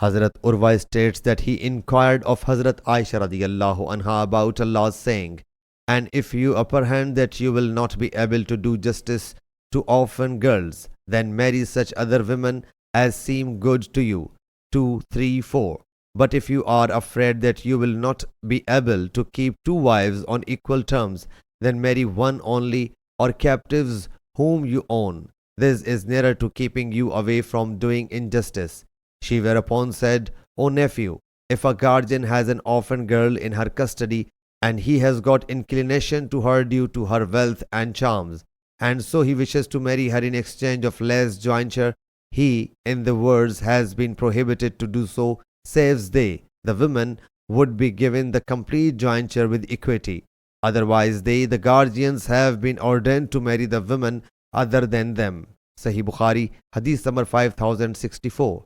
Hazrat Urwa states that he inquired of Hazrat Aisha radiyallahu anha about Allah's saying, "And if you apprehend that you will not be able to do justice to orphan girls, then marry such other women as seem good to you." 2, 3, 4. But if you are afraid that you will not be able to keep two wives on equal terms, then marry one only, or captives whom you own. This is nearer to keeping you away from doing injustice. She whereupon said, "O nephew, if a guardian has an orphan girl in her custody, and he has got inclination to her due to her wealth and charms, and so he wishes to marry her in exchange of less jointure, he, in the words, has been prohibited to do so, saves they, the women, would be given the complete jointure with equity. Otherwise they, the guardians, have been ordained to marry the women other than them." Sahih Bukhari, Hadith number 5064.